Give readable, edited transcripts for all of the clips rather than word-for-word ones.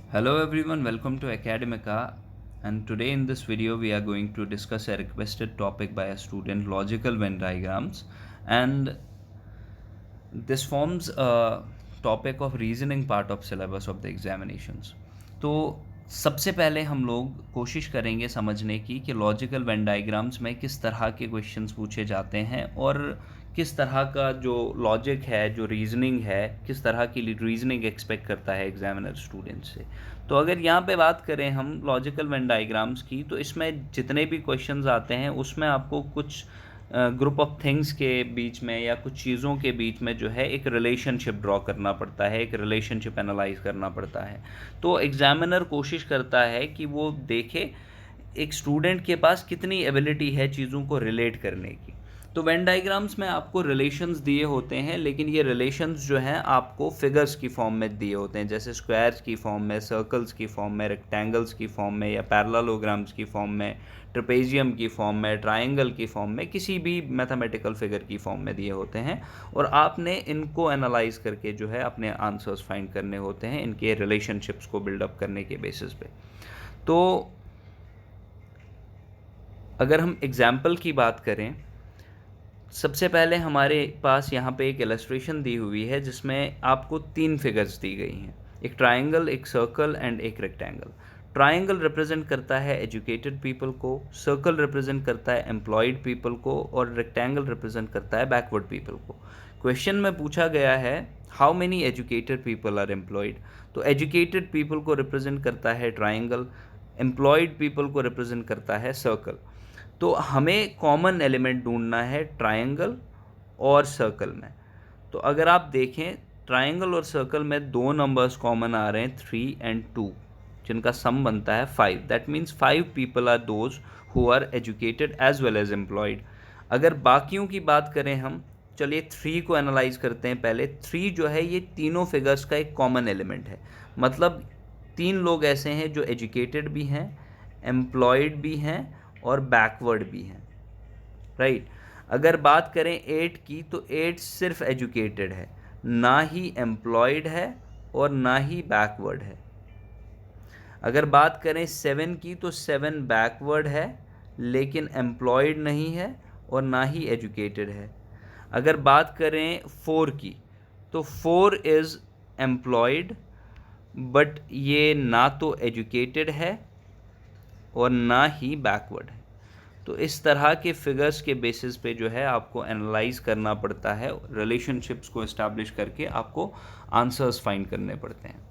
Hello everyone, welcome to Academica, and today in this video we are going to discuss a requested topic by a student, logical Venn diagrams, and this forms a topic of reasoning part of syllabus of the examinations. तो सबसे पहले हम लोग कोशिश करेंगे समझने की कि लॉजिकल वेन डायग्राम्स में किस तरह के क्वेश्चंस पूछे जाते हैं और किस तरह का जो लॉजिक है, जो रीजनिंग है, किस तरह की रीजनिंग एक्सपेक्ट करता है एग्जामिनर स्टूडेंट से। तो अगर यहाँ पे बात करें हम लॉजिकल वेन डायग्राम्स की, तो इसमें जितने भी क्वेश्चंस आते हैं उसमें आपको कुछ ग्रुप ऑफ थिंग्स के बीच में या कुछ चीज़ों के बीच में जो है एक रिलेशनशिप ड्रॉ करना पड़ता है, एक रिलेशनशिप एनालाइज करना पड़ता है। तो एग्जामिनर कोशिश करता है कि वो देखे एक स्टूडेंट के पास कितनी एबिलिटी है चीज़ों को रिलेट करने की। तो वेन डायग्राम्स में आपको रिलेशंस दिए होते हैं, लेकिन ये रिलेशंस जो हैं आपको फिगर्स की फॉर्म में दिए होते हैं, जैसे स्क्वायर्स की फॉर्म में, सर्कल्स की फॉर्म में, रेक्टेंगल्स की फॉर्म में, या पैरेललोग्राम्स की फॉर्म में, ट्रेपेजियम की फॉर्म में, ट्रायंगल की फॉर्म में, किसी भी मैथमेटिकल फिगर की फॉर्म में दिए होते हैं। और आपने इनको एनालाइज करके जो है अपने आंसर्स फाइंड करने होते हैं, इनके रिलेशनशिप्स को बिल्डअप करने के बेसिस पे। तो अगर हम एग्जाम्पल की बात करें, सबसे पहले हमारे पास यहाँ पे एक इलस्ट्रेशन दी हुई है जिसमें आपको 3 फिगर्स दी गई हैं, एक ट्रायंगल, एक सर्कल एंड एक रेक्टेंगल। ट्रायंगल रिप्रेजेंट करता है एजुकेटेड पीपल को, सर्कल रिप्रेजेंट करता है एम्प्लॉयड पीपल को, और रेक्टेंगल रिप्रेजेंट करता है बैकवर्ड पीपल को। क्वेश्चन में पूछा गया है how many educated people are employed. तो एजुकेटेड पीपल को रिप्रेजेंट करता है ट्रायंगल, एम्प्लॉयड पीपल को रिप्रेजेंट करता है सर्कल। तो हमें कॉमन एलिमेंट ढूंढना है ट्रायंगल और सर्कल में। तो अगर आप देखें, ट्रायंगल और सर्कल में 2 नंबर्स कॉमन आ रहे हैं, 3 एंड 2, जिनका सम बनता है 5। That means 5 people are those who are educated as well as employed. अगर बाकियों की बात करें हम, चलिए 3 को एनालाइज करते हैं पहले। 3 जो है ये तीनों फिगर्स का एक कॉमन एलिमेंट है, मतलब 3 लोग ऐसे हैं जो एजुकेटेड भी हैं, एम्प्लॉयड भी हैं और बैकवर्ड भी हैं, राइट। अगर बात करें 8 की, तो 8 सिर्फ एजुकेटेड है, ना ही एम्प्लॉयड है और ना ही बैकवर्ड है। अगर बात करें 7 की, तो 7 बैकवर्ड है लेकिन एम्प्लॉयड नहीं है और ना ही एजुकेटेड है। अगर बात करें 4 की, तो 4 इज़ एम्प्लॉयड, बट ये ना तो एजुकेटेड है और ना ही बैकवर्ड है। तो इस तरह के फिगर्स के बेसिस पे जो है आपको एनालाइज करना पड़ता है, रिलेशनशिप्स को इस्टेब्लिश करके आपको आंसर्स फाइंड करने पड़ते हैं।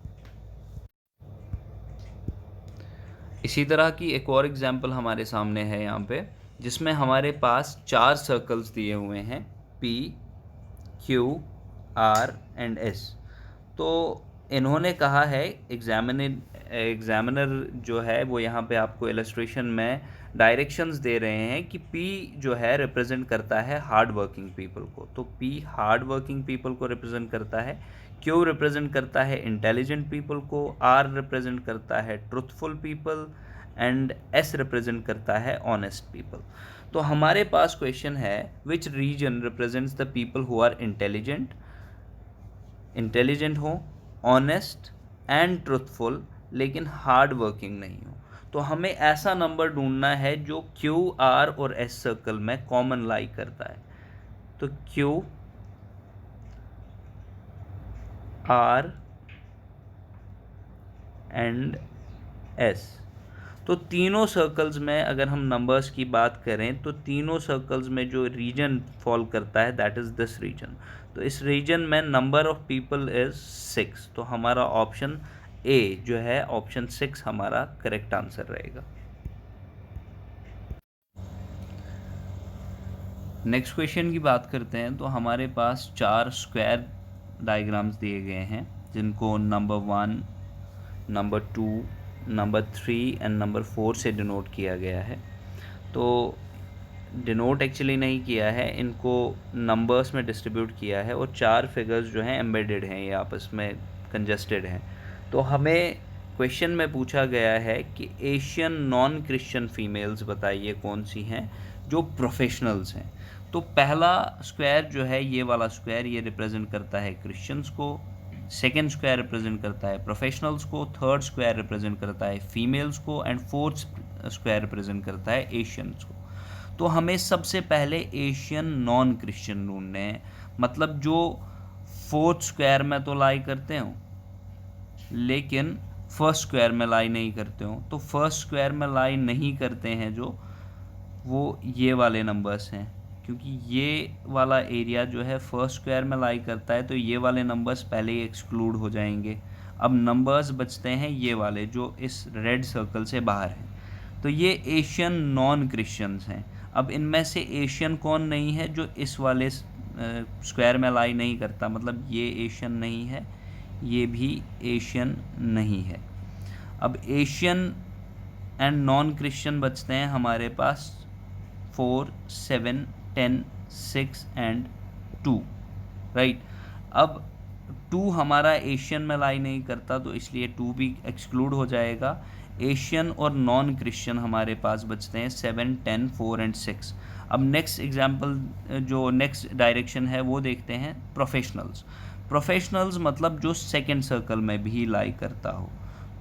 इसी तरह की एक और एग्जांपल हमारे सामने है यहाँ पे, जिसमें हमारे पास 4 सर्कल्स दिए हुए हैं, P, Q, R and S। तो इन्होंने कहा है, एग्जामिनर जो है वो यहाँ पे आपको इलस्ट्रेशन में डायरेक्शंस दे रहे हैं कि P जो है रिप्रेजेंट करता है हार्ड वर्किंग पीपल को, तो P हार्ड वर्किंग पीपल को रिप्रेजेंट करता है, Q रिप्रेजेंट करता है इंटेलिजेंट पीपल को, R रिप्रेजेंट करता है truthful people and S represent करता है ऑनेस्ट पीपल। तो हमारे पास क्वेश्चन है, which region represents the people who are intelligent हो, ऑनेस्ट एंड ट्रुथफुल, लेकिन हार्ड वर्किंग नहीं हो। तो हमें ऐसा नंबर ढूंढना है जो क्यू, आर और एस सर्कल में कॉमन लाई करता है। तो क्यू, आर एंड एस, तो तीनों सर्कल्स में अगर हम नंबर्स की बात करें, तो तीनों सर्कल्स में जो रीजन फॉल करता है दैट इज़ दिस रीजन। तो इस रीजन में नंबर ऑफ पीपल इज़ 6। तो हमारा ऑप्शन ए जो है, ऑप्शन 6 हमारा करेक्ट आंसर रहेगा। नेक्स्ट क्वेश्चन की बात करते हैं। तो हमारे पास 4 स्क्वायर डायग्राम्स दिए गए हैं, जिनको number 1, number 2, number 3 and number 4 से डिनोट किया गया है। तो डिनोट एक्चुअली नहीं किया है, इनको नंबर्स में डिस्ट्रीब्यूट किया है, और 4 फिगर्स जो हैं एम्बेडेड हैं, ये आपस में कंजस्टेड हैं। तो हमें क्वेश्चन में पूछा गया है कि एशियन नॉन क्रिश्चियन फीमेल्स बताइए कौन सी हैं जो प्रोफेशनल्स हैं। तो पहला स्क्वायर जो है, ये वाला स्क्वायर, ये रिप्रेजेंट करता है क्रिश्चियंस को, सेकेंड स्क्वायर रिप्रेजेंट करता है प्रोफेशनल्स को, थर्ड स्क्वायर रिप्रेजेंट करता है फीमेल्स को, एंड फोर्थ स्क्वायर रिप्रेजेंट करता है एशियंस को। तो हमें सबसे पहले एशियन नॉन क्रिश्चियन ढूंढने हैं, मतलब जो फोर्थ स्क्वायर में तो लाई करते हो लेकिन फर्स्ट स्क्वायर में लाई नहीं करते हो। तो फर्स्ट स्क्वायर में लाई नहीं करते हैं जो, वो ये वाले नंबर्स हैं, क्योंकि ये वाला एरिया जो है फर्स्ट स्क्वायर में लाई करता है, तो ये वाले नंबर्स पहले ही एक्सक्लूड हो जाएंगे। अब नंबर्स बचते हैं ये वाले जो इस रेड सर्कल से बाहर हैं, तो ये एशियन नॉन क्रिश्चियंस हैं। अब इनमें से एशियन कौन नहीं है जो इस वाले स्क्वायर में लाई नहीं करता, मतलब ये एशियन नहीं है, ये भी एशियन नहीं है। अब एशियन एंड नॉन क्रिश्चियन बचते हैं हमारे पास 4, 7, 10, 6 एंड 2, राइट। अब 2 हमारा एशियन में लाई नहीं करता, तो इसलिए 2 भी एक्सक्लूड हो जाएगा। एशियन और नॉन क्रिश्चियन हमारे पास बचते हैं 7, 10, 4 एंड 6। अब नेक्स्ट एग्जाम्पल, जो नेक्स्ट डायरेक्शन है वो देखते हैं प्रोफेशनल्स। प्रोफेशनल्स मतलब जो सेकेंड सर्कल में भी लाई करता हो।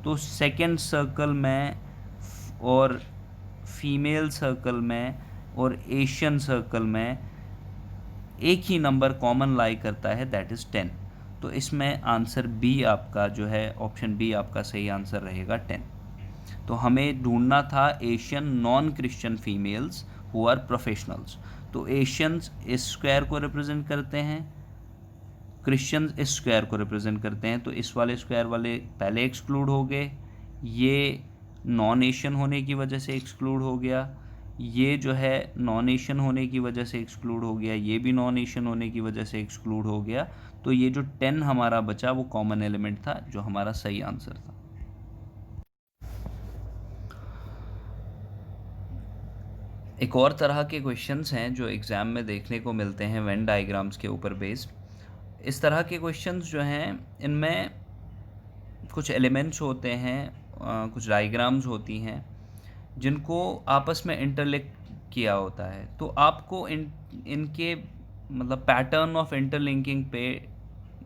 तो सेकेंड सर्कल में और फीमेल सर्कल में और एशियन सर्कल में एक ही नंबर कॉमन लाई करता है, दैट इज़ 10। तो इसमें आंसर बी आपका जो है, ऑप्शन बी आपका सही आंसर रहेगा 10। तो हमें ढूंढना था Asian non Christian females who are professionals. तो एशियंस इस स्क्वायर को रिप्रेजेंट करते हैं, क्रिश्चियंस इस स्क्वायर को रिप्रेजेंट करते हैं, तो इस वाले स्क्वायर वाले पहले एक्सक्लूड हो गए, ये नॉन एशियन होने की वजह से एक्सक्लूड हो गया, ये जो है नॉन एशियन होने की वजह से एक्सक्लूड हो गया, ये भी नॉन एशियन होने की वजह से एक्सक्लूड हो गया। तो ये जो 10 हमारा बचा वो कॉमन एलिमेंट था, जो हमारा सही आंसर था। एक और तरह के क्वेश्चंस हैं जो एग्ज़ाम में देखने को मिलते हैं वेन डायग्राम्स के ऊपर बेस्ड। इस तरह के क्वेश्चंस जो हैं इनमें कुछ एलिमेंट्स होते हैं, कुछ डायग्राम्स होती हैं जिनको आपस में इंटरलिंक किया होता है। तो आपको इनके मतलब पैटर्न ऑफ इंटरलिंकिंग पे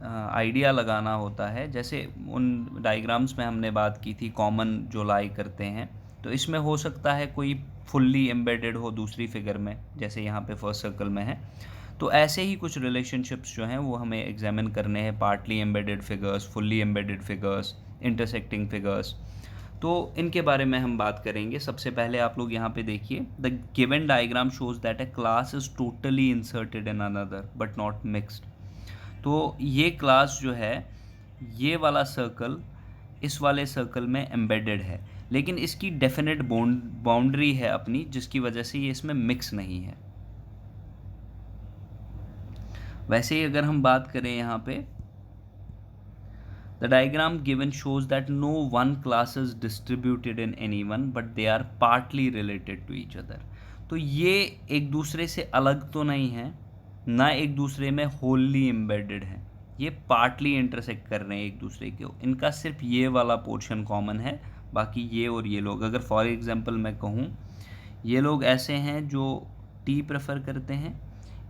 आइडिया लगाना होता है। जैसे उन डायग्राम्स में हमने बात की थी कॉमन जो लाई करते हैं, तो इसमें हो सकता है कोई फुल्ली एम्बेडेड हो दूसरी फिगर में, जैसे यहाँ पे फर्स्ट सर्कल में है। तो ऐसे ही कुछ रिलेशनशिप्स जो हैं वो हमें एग्जामिन करने हैं, partly embedded figures, fully embedded figures, intersecting figures. तो इनके बारे में हम बात करेंगे। सबसे पहले आप लोग यहाँ पे देखिए, the given diagram shows that a class is totally inserted in another but not mixed. तो ये क्लास जो है, ये वाला सर्कल इस वाले सर्कल में एम्बेडेड है, लेकिन इसकी डेफिनेट बाउंड्री है अपनी, जिसकी वजह से ये इसमें मिक्स नहीं है। वैसे ही अगर हम बात करें यहाँ पे, the diagram given shows that no one class is distributed in anyone but they are partly related to each other। तो ये एक दूसरे से अलग तो नहीं है, ना एक दूसरे में wholly embedded है, ये पार्टली इंटरसेक्ट कर रहे हैं एक दूसरे के। इनका सिर्फ ये वाला पोर्शन कॉमन है, बाकी ये और ये लोग, अगर फॉर एग्जांपल मैं कहूँ, ये लोग ऐसे हैं जो टी प्रेफर करते हैं,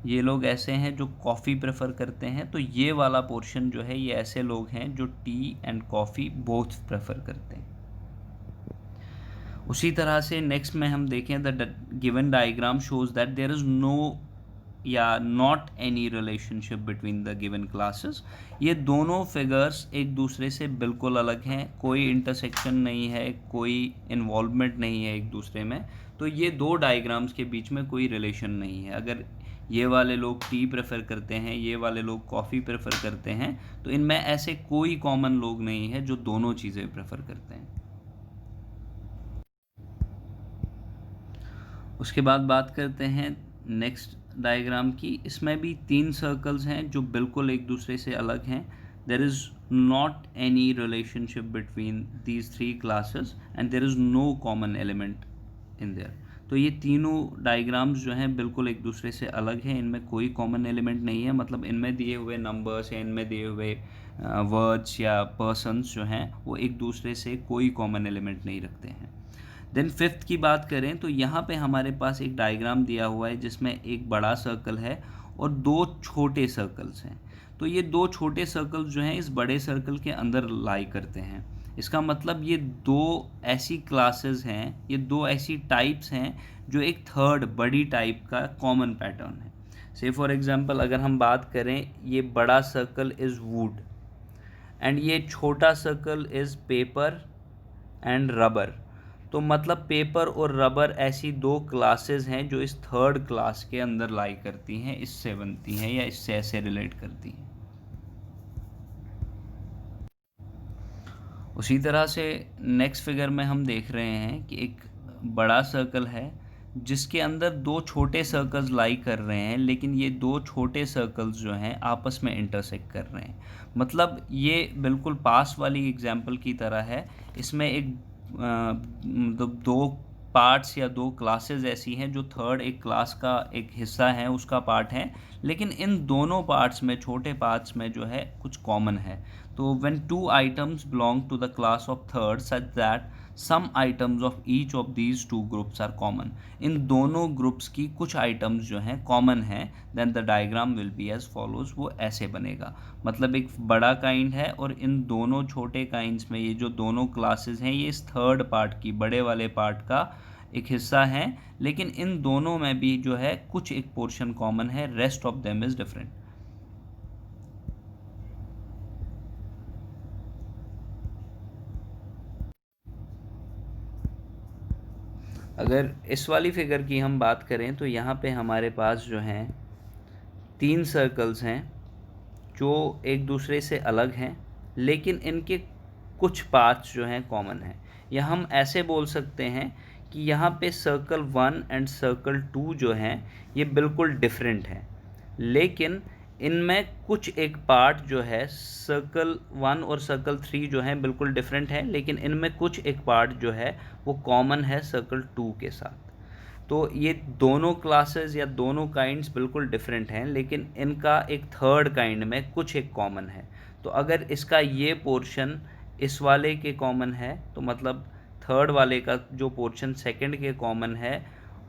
ये लोग ऐसे हैं जो कॉफ़ी प्रेफर करते हैं। तो ये वाला पोर्शन जो है, ये ऐसे लोग हैं जो tea and coffee both prefer करते हैं। उसी तरह से नेक्स्ट में हम देखें, the given diagram shows that there is no या not any relationship between the given classes. ये दोनों फिगर्स एक दूसरे से बिल्कुल अलग हैं, कोई इंटरसेक्शन नहीं है, कोई इन्वॉल्वमेंट नहीं है एक दूसरे में। तो ये दो डायग्राम्स के बीच में कोई रिलेशन नहीं है। अगर ये वाले लोग टी प्रेफर करते हैं, ये वाले लोग कॉफ़ी प्रेफर करते हैं, तो इनमें ऐसे कोई कॉमन लोग नहीं है जो दोनों चीज़ें प्रेफर करते हैं। उसके बाद बात करते हैं नेक्स्ट डायग्राम की। इसमें भी 3 सर्कल्स हैं जो बिल्कुल एक दूसरे से अलग हैं। There is not any relationship between these 3 classes and there is no common element in there. तो ये तीनों डायग्राम्स जो हैं बिल्कुल एक दूसरे से अलग हैं, इनमें कोई कॉमन एलिमेंट नहीं है, मतलब इनमें दिए हुए नंबर्स या इनमें दिए हुए वर्ड्स या पर्सन्स जो हैं वो एक दूसरे से कोई कॉमन एलिमेंट नहीं रखते हैं। देन फिफ्थ की बात करें तो यहाँ पे हमारे पास एक डायग्राम दिया हुआ है जिसमें एक बड़ा सर्कल है और 2 छोटे सर्कल्स हैं। तो ये दो छोटे सर्कल्स जो हैं इस बड़े सर्कल के अंदर लाई करते हैं। इसका मतलब ये दो ऐसी क्लासेस हैं, ये दो ऐसी टाइप्स हैं जो एक थर्ड बड़ी टाइप का कॉमन पैटर्न है। से फॉर एग्जांपल अगर हम बात करें, ये बड़ा सर्कल इज़ वुड एंड ये छोटा circle is paper and rubber. तो मतलब पेपर और रबर ऐसी दो क्लासेस हैं जो इस थर्ड क्लास के अंदर लाई करती हैं, इससे बनती हैं या इससे ऐसे रिलेट करती हैं। उसी तरह से नेक्स्ट फिगर में हम देख रहे हैं कि एक बड़ा सर्कल है जिसके अंदर दो छोटे सर्कल्स लाई कर रहे हैं, लेकिन ये दो छोटे सर्कल्स जो हैं आपस में इंटरसेक्ट कर रहे हैं। मतलब ये बिल्कुल पास वाली एग्जांपल की तरह है। इसमें एक दो पार्ट्स या दो क्लासेस ऐसी हैं जो थर्ड एक क्लास का एक हिस्सा है, उसका पार्ट है, लेकिन इन दोनों पार्ट्स में, छोटे पार्ट्स में जो है कुछ कॉमन है। तो when two items belong to the class of third such that some items of each of these two groups are common, इन दोनों ग्रुप्स की कुछ आइटम्स जो हैं कॉमन हैं, then the diagram will be as follows, वो ऐसे बनेगा। मतलब एक बड़ा काइंड है और इन दोनों छोटे काइंड्स में ये जो दोनों क्लासेस हैं ये इस थर्ड पार्ट की, बड़े वाले पार्ट का एक हिस्सा है, लेकिन इन दोनों में भी जो है कुछ एक पोर्शन कॉमन है, rest of them is different. अगर इस वाली फिगर की हम बात करें तो यहाँ पे हमारे पास जो हैं तीन सर्कल्स हैं जो एक दूसरे से अलग हैं, लेकिन इनके कुछ पार्ट्स जो हैं कॉमन हैं। या हम ऐसे बोल सकते हैं कि यहाँ पे सर्कल 1 एंड सर्कल 2 जो हैं ये बिल्कुल डिफरेंट हैं, लेकिन इनमें कुछ एक पार्ट जो है सर्कल 1 और सर्कल 3 जो हैं बिल्कुल डिफरेंट है, लेकिन इनमें कुछ एक पार्ट जो है वो कॉमन है सर्कल 2 के साथ। तो ये दोनों क्लासेस या दोनों काइंड्स बिल्कुल डिफरेंट हैं, लेकिन इनका एक थर्ड काइंड में कुछ एक कॉमन है। तो अगर इसका ये पोर्शन इस वाले के कॉमन है तो मतलब थर्ड वाले का जो पोर्शन सेकंड के कॉमन है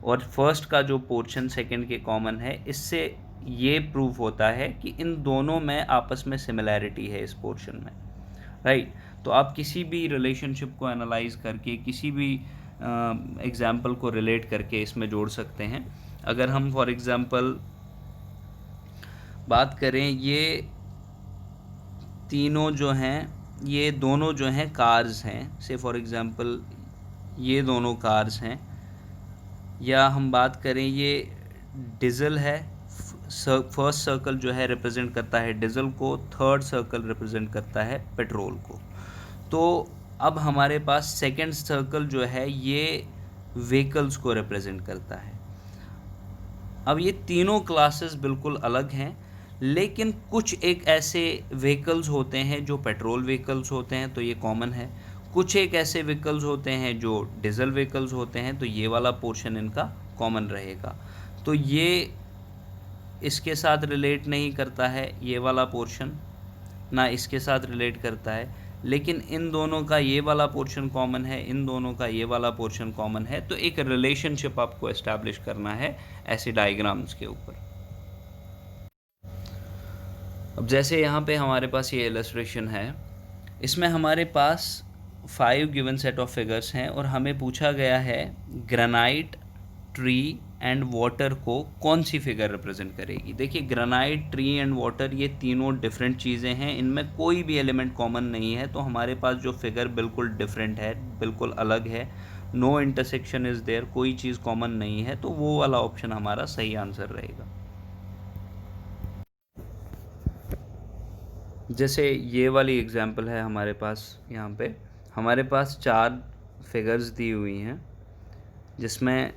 और फर्स्ट का जो पोर्शन सेकंड के कॉमन है, इससे ये प्रूफ होता है कि इन दोनों में आपस में सिमिलैरिटी है इस पोर्शन में, राइट। तो आप किसी भी रिलेशनशिप को एनालाइज करके, किसी भी एग्जाम्पल को रिलेट करके इसमें जोड़ सकते हैं। अगर हम फॉर एग्जाम्पल बात करें, ये तीनों जो हैं, ये दोनों जो हैं कार्स हैं, से फॉर एग्जाम्पल ये दोनों कार्स हैं। या हम बात करें ये डीजल है, फर्स्ट सर्कल जो है रिप्रेजेंट करता है डीजल को, थर्ड सर्कल रिप्रेजेंट करता है पेट्रोल को। तो अब हमारे पास सेकंड सर्कल जो है ये व्हीकल्स को रिप्रेजेंट करता है। अब ये तीनों क्लासेस बिल्कुल अलग हैं, लेकिन कुछ एक ऐसे व्हीकल्स होते हैं जो पेट्रोल व्हीकल्स होते हैं, तो ये कॉमन है। कुछ एक ऐसे व्हीकल्स होते हैं जो डीजल व्हीकल्स होते हैं, तो ये वाला पोर्शन इनका कॉमन रहेगा। तो ये इसके साथ रिलेट नहीं करता है, ये वाला पोर्शन ना इसके साथ रिलेट करता है, लेकिन इन दोनों का ये वाला पोर्शन कॉमन है, इन दोनों का ये वाला पोर्शन कॉमन है। तो एक रिलेशनशिप आपको एस्टैब्लिश करना है ऐसे डायग्राम्स के ऊपर। अब जैसे यहाँ पे हमारे पास ये इलस्ट्रेशन है, इसमें हमारे पास 5 गिवन सेट ऑफ फिगर्स हैं और हमें पूछा गया है ग्रेनाइट, ट्री एंड वाटर को कौन सी फिगर रिप्रेजेंट करेगी। देखिए, ग्रेनाइट, ट्री एंड वाटर ये तीनों डिफरेंट चीज़ें हैं, इनमें कोई भी एलिमेंट कॉमन नहीं है, तो हमारे पास जो फिगर बिल्कुल डिफरेंट है, बिल्कुल अलग है, नो इंटरसेक्शन इज़ देयर, कोई चीज़ कॉमन नहीं है, तो वो वाला ऑप्शन हमारा सही आंसर रहेगा। जैसे ये वाली एग्जांपल है हमारे पास, यहाँ पे हमारे पास 4 फिगर्स दी हुई हैं जिसमें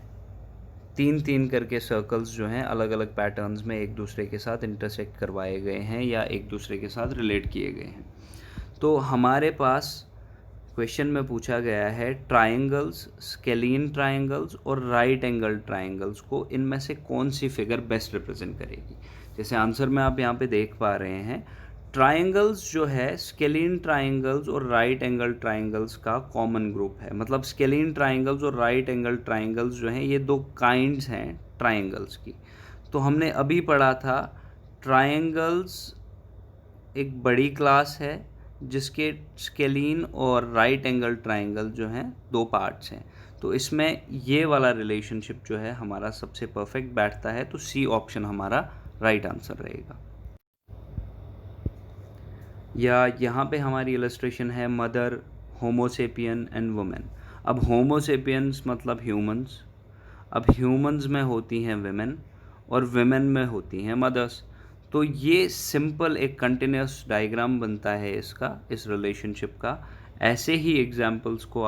3-3 करके सर्कल्स जो हैं अलग अलग पैटर्न्स में एक दूसरे के साथ इंटरसेक्ट करवाए गए हैं या एक दूसरे के साथ रिलेट किए गए हैं। तो हमारे पास क्वेश्चन में पूछा गया है ट्रायंगल्स, स्केलीन ट्रायंगल्स और राइट एंगल ट्रायंगल्स को इनमें से कौन सी फिगर बेस्ट रिप्रेजेंट करेगी। जैसे आंसर में आप यहाँ पे देख पा रहे हैं, ट्रायंगल्स जो है स्केलीन ट्रायंगल्स और राइट एंगल ट्रायंगल्स का कॉमन ग्रुप है। मतलब स्केलीन ट्रायंगल्स और राइट एंगल ट्रायंगल्स जो हैं ये दो काइंड्स हैं ट्रायंगल्स की। तो हमने अभी पढ़ा था ट्रायंगल्स एक बड़ी क्लास है जिसके स्केलीन और राइट एंगल ट्राइंगल जो हैं 2 पार्ट्स हैं। तो इसमें ये वाला रिलेशनशिप जो है हमारा सबसे परफेक्ट बैठता है, तो सी ऑप्शन हमारा राइट आंसर रहेगा। या यहाँ पे हमारी इलस्ट्रेशन है मदर, होमोसेपियन एंड वुमेन। अब होमोसेपियंस मतलब ह्यूमंस, अब ह्यूमंस में होती हैं विमेन और विमेन में होती हैं मदर्स। तो ये सिंपल एक कंटिन्यूस डायग्राम बनता है इसका, इस रिलेशनशिप का। ऐसे ही एग्जाम्पल्स को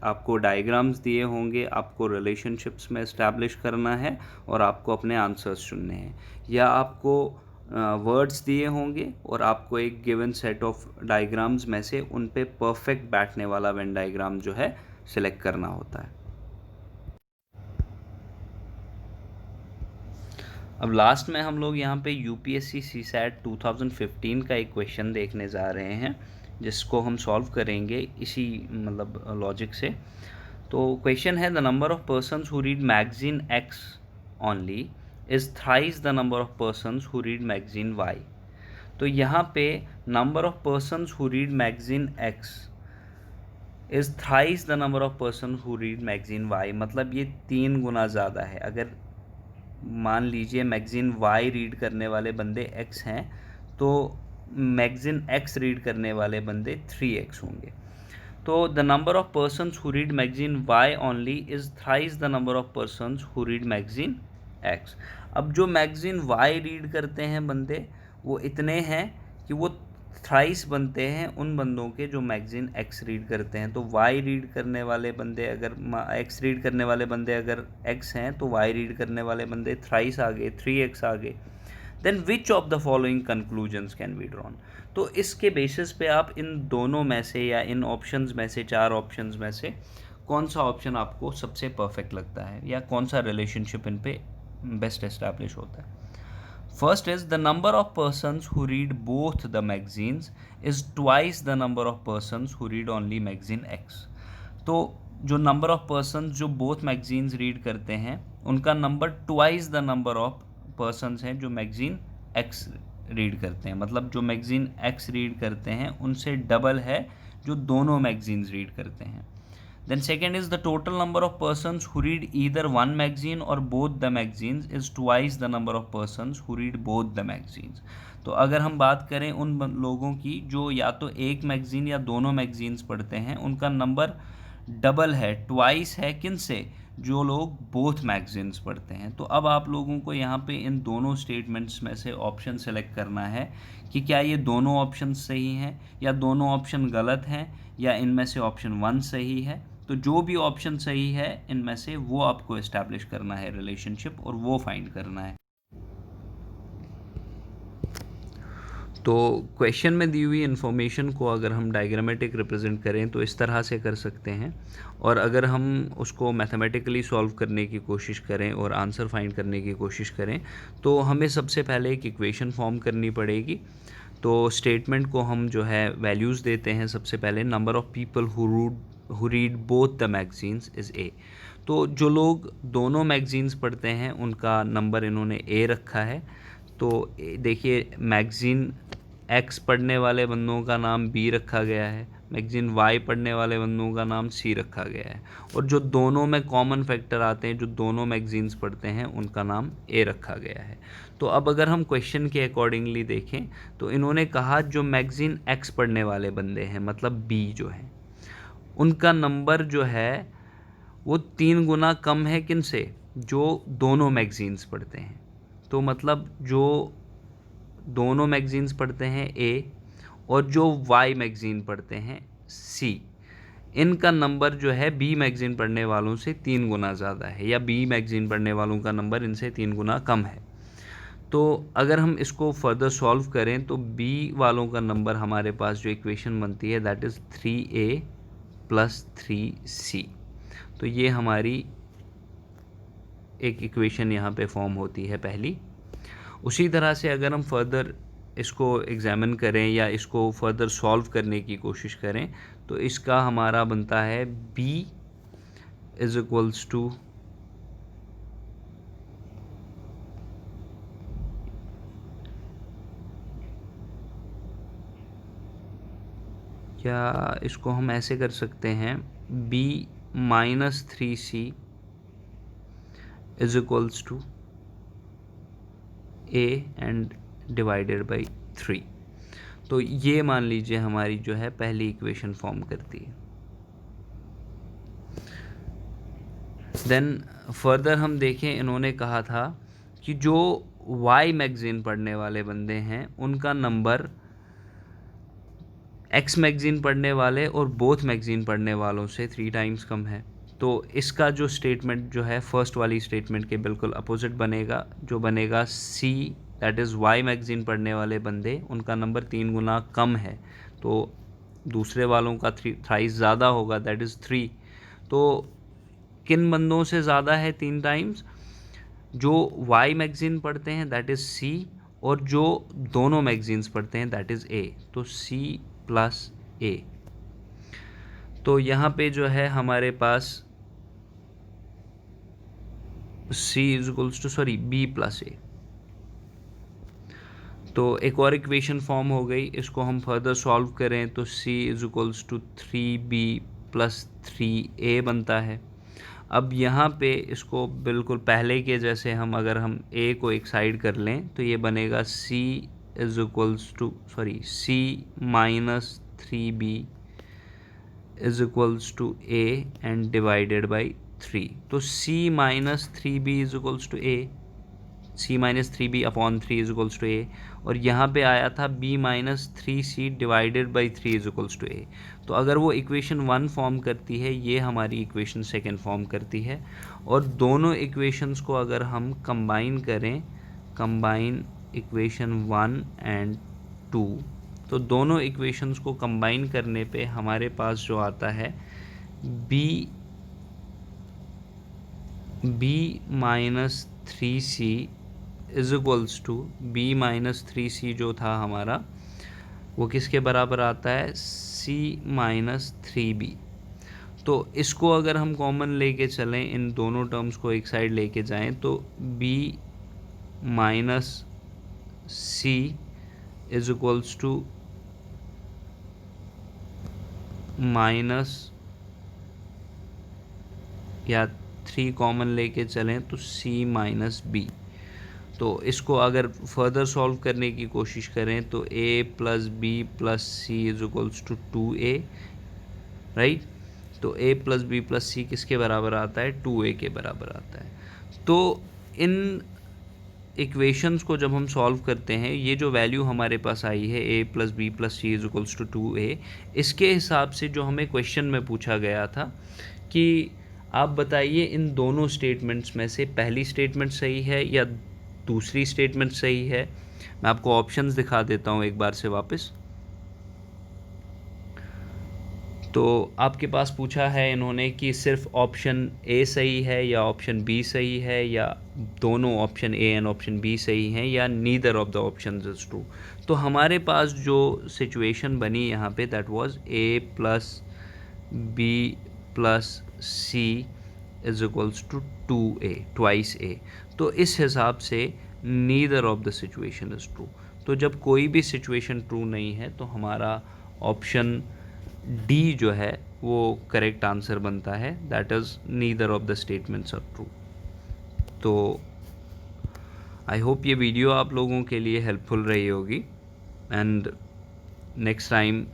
आपको डायग्राम्स दिए होंगे, आपको रिलेशनशिप्स में इस्टेब्लिश करना है और आपको अपने आंसर्स चुनने हैं। या आपको वर्ड्स दिए होंगे और आपको एक गिवन सेट ऑफ डायग्राम्स में से उन पे परफेक्ट बैठने वाला वेन डायग्राम जो है सिलेक्ट करना होता है। अब लास्ट में हम लोग यहाँ पे यूपीएससी सीसैट 2015 का एक क्वेश्चन देखने जा रहे हैं, जिसको हम सॉल्व करेंगे इसी मतलब लॉजिक से। तो क्वेश्चन है the number of persons who read magazine X only is thrice the number of persons who read magazine Y. तो यहाँ पे number of persons who read magazine X is thrice the number of person who read magazine Y, मतलब ये 3 गुना ज़्यादा है। अगर मान लीजिए मैगजीन वाई रीड करने वाले बंदे एक्स हैं, तो मैगजीन एक्स रीड करने वाले बंदे 3x होंगे। तो the number of persons who read magazine Y only is thrice the number of persons who read magazine X. अब जो मैगजीन वाई रीड करते हैं बंदे, वो इतने हैं कि वो थ्राइस बनते हैं उन बंदों के जो मैगजीन एक्स रीड करते हैं। तो वाई रीड करने वाले बंदे अगर एक्स रीड करने वाले बंदे अगर एक्स हैं, तो वाई रीड करने वाले बंदे थ्राइस आ गए, 3x आ गए। Then which of the following conclusions can be drawn. तो इसके बेसिस पे आप इन दोनों में से या इन ऑप्शंस में से, 4 ऑप्शंस में से कौन सा ऑप्शन आपको सबसे परफेक्ट लगता है या कौन सा रिलेशनशिप इन पे बेस्ट एस्टैब्लिश होता है। First is the number of persons who read both the magazines is twice the number of persons who read only magazine X. तो जो नंबर ऑफ पर्सन्स जो बोथ मैगजीन्स रीड करते हैं, उनका number twice the number of persons हैं जो magazine x read करते हैं। मतलब जो मैगजीन एक्स रीड करते हैं उनसे डबल है जो दोनों मैगजीन्स रीड करते हैं। Then second is the total number of persons who read either one magazine or both the magazines is twice the number of persons who read both the magazines. तो अगर हम बात करें उन लोगों की जो या तो एक मैगजीन या दोनों मैगजीन्स पढ़ते हैं, उनका नंबर डबल है, ट्वाइस है, किन से, जो लोग बोथ मैगजीन्स पढ़ते हैं। तो अब आप लोगों को यहाँ पे इन दोनों स्टेटमेंट्स में से ऑप्शन सेलेक्ट करना है कि क्या ये दोनों ऑप्शन सही हैं या दोनों ऑप्शन गलत हैं या इनमें से ऑप्शन 1 सही है। तो जो भी ऑप्शन सही है इनमें से वो आपको इस्टेब्लिश करना है रिलेशनशिप और वो फाइंड करना है। तो क्वेश्चन में दी हुई इन्फॉर्मेशन को अगर हम डायग्रामेटिक रिप्रेजेंट करें तो इस तरह से कर सकते हैं, और अगर हम उसको मैथमेटिकली सॉल्व करने की कोशिश करें और आंसर फाइंड करने की कोशिश करें, तो हमें सबसे पहले एक इक्वेशन फॉर्म करनी पड़ेगी। तो स्टेटमेंट को हम जो है वैल्यूज़ देते हैं। सबसे पहले number of people who read both the magazines is a. तो जो लोग दोनों मैगजीन्स पढ़ते हैं उनका नंबर इन्होंने ए रखा है। तो देखिए मैगज़ीन एक्स पढ़ने वाले बंदों का नाम बी रखा गया है, मैगज़ीन वाई पढ़ने वाले बंदों का नाम सी रखा गया है, और जो दोनों में कॉमन फैक्टर आते हैं, जो दोनों मैगज़ीन्स पढ़ते हैं, उनका नाम ए रखा गया है। तो अब अगर हम क्वेश्चन के अकॉर्डिंगली देखें तो इन्होंने कहा जो मैगज़ीन एक्स पढ़ने वाले बंदे हैं, मतलब बी जो हैं, उनका नंबर जो है वो 3 गुना कम है किन से, जो दोनों मैगज़ीन्स पढ़ते हैं। तो मतलब जो दोनों मैगज़ीन्स पढ़ते हैं ए और जो वाई मैगज़ीन पढ़ते हैं सी, इनका नंबर जो है बी मैगज़ीन पढ़ने वालों से 3 गुना ज़्यादा है, या बी मैगज़ीन पढ़ने वालों का नंबर इनसे 3 गुना कम है। तो अगर हम इसको फर्दर सॉल्व करें तो बी वालों का नंबर हमारे पास जो इक्वेशन बनती है दैट इज़ 3a + 3c। तो ये हमारी एक इक्वेशन यहाँ पे फॉर्म होती है पहली। उसी तरह से अगर हम फर्दर इसको एग्ज़ामिन करें या इसको फर्दर सॉल्व करने की कोशिश करें तो इसका हमारा बनता है b = या इसको हम ऐसे कर सकते हैं, b minus 3c is equals to a and divided by 3। तो ये मान लीजिए हमारी जो है पहली इक्वेशन फॉर्म करती है। देन फर्दर हम देखें, इन्होंने कहा था कि जो वाई मैगज़ीन पढ़ने वाले बंदे हैं उनका नंबर एक्स मैगज़ीन पढ़ने वाले और बोथ मैगज़ीन पढ़ने वालों से 3 टाइम्स कम है। तो इसका जो स्टेटमेंट जो है फर्स्ट वाली स्टेटमेंट के बिल्कुल अपोजिट बनेगा, जो बनेगा सी, दैट इज़ वाई मैगज़ीन पढ़ने वाले बंदे उनका नंबर 3 गुना कम है, तो दूसरे वालों का थ्राइस ज़्यादा होगा, दैट इज़ 3। तो किन बंदों से ज़्यादा है 3 टाइम्स? जो वाई मैगज़ीन पढ़ते हैं दैट इज़ सी, और जो दोनों मैगज़ीन्स पढ़ते हैं दैट इज़ ए। तो सी प्लस ए। तो यहाँ पे जो है हमारे पास c is equals to b plus a. तो एक और इक्वेशन फॉर्म हो गई, इसको हम फर्दर सॉल्व करें तो c is equals to 3b plus 3a बनता है। अब यहाँ पे इसको बिल्कुल पहले के जैसे हम अगर हम a को एक साइड कर लें तो ये बनेगा c is equals to c minus 3b is equals to a and divided by 3। तो c minus 3b is equals to a, c minus 3b upon 3 is equals to a, और यहाँ पे आया था b minus 3c divided by 3 is equals to a। तो अगर वो equation 1 form करती है, ये हमारी इक्वेशन सेकेंड फॉर्म करती है। और दोनों इक्वेशंस को अगर हम कंबाइन करें, कंबाइन इक्वेशन 1 एंड 2, तो दोनों इक्वेशंस को कंबाइन करने पे हमारे पास जो आता है b minus 3c is equals to b minus 3c जो था हमारा वो किसके बराबर आता है, c माइनस 3b। तो इसको अगर हम कॉमन लेके चलें, इन दोनों टर्म्स को एक साइड लेके जाएं, तो b minus c is equals to minus, या 3 कॉमन लेके चलें तो c माइनस b। तो इसको अगर फर्दर सॉल्व करने की कोशिश करें तो a plus b plus c is equals to 2a, right. तो a plus b plus c किसके बराबर आता है, 2a के बराबर आता है। तो इन इक्वेशंस को जब हम सॉल्व करते हैं, ये जो वैल्यू हमारे पास आई है a plus B plus C is equals to 2a, इसके हिसाब से जो हमें क्वेश्चन में पूछा गया था कि आप बताइए इन दोनों स्टेटमेंट्स में से पहली स्टेटमेंट सही है या दूसरी स्टेटमेंट सही है। मैं आपको ऑप्शंस दिखा देता हूँ एक बार से वापस। तो आपके पास पूछा है इन्होंने कि सिर्फ ऑप्शन ए सही है या ऑप्शन बी सही है, या दोनों option A and option B सही हैं, या neither of the options is true. तो हमारे पास जो सिचुएशन बनी यहाँ पे that was A plus B plus C is equals to 2a, twice a। तो इस हिसाब से neither of the situation is true. तो जब कोई भी सिचुएशन ट्रू नहीं है तो हमारा ऑप्शन डी जो है वो करेक्ट आंसर बनता है, that is neither of the statements are true. तो आई होप ये वीडियो आप लोगों के लिए हेल्पफुल रही होगी, एंड नेक्स्ट टाइम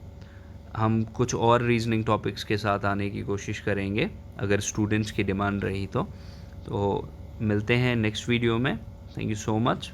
हम कुछ और रीजनिंग टॉपिक्स के साथ आने की कोशिश करेंगे अगर स्टूडेंट्स की डिमांड रही तो मिलते हैं नेक्स्ट वीडियो में। Thank you so much.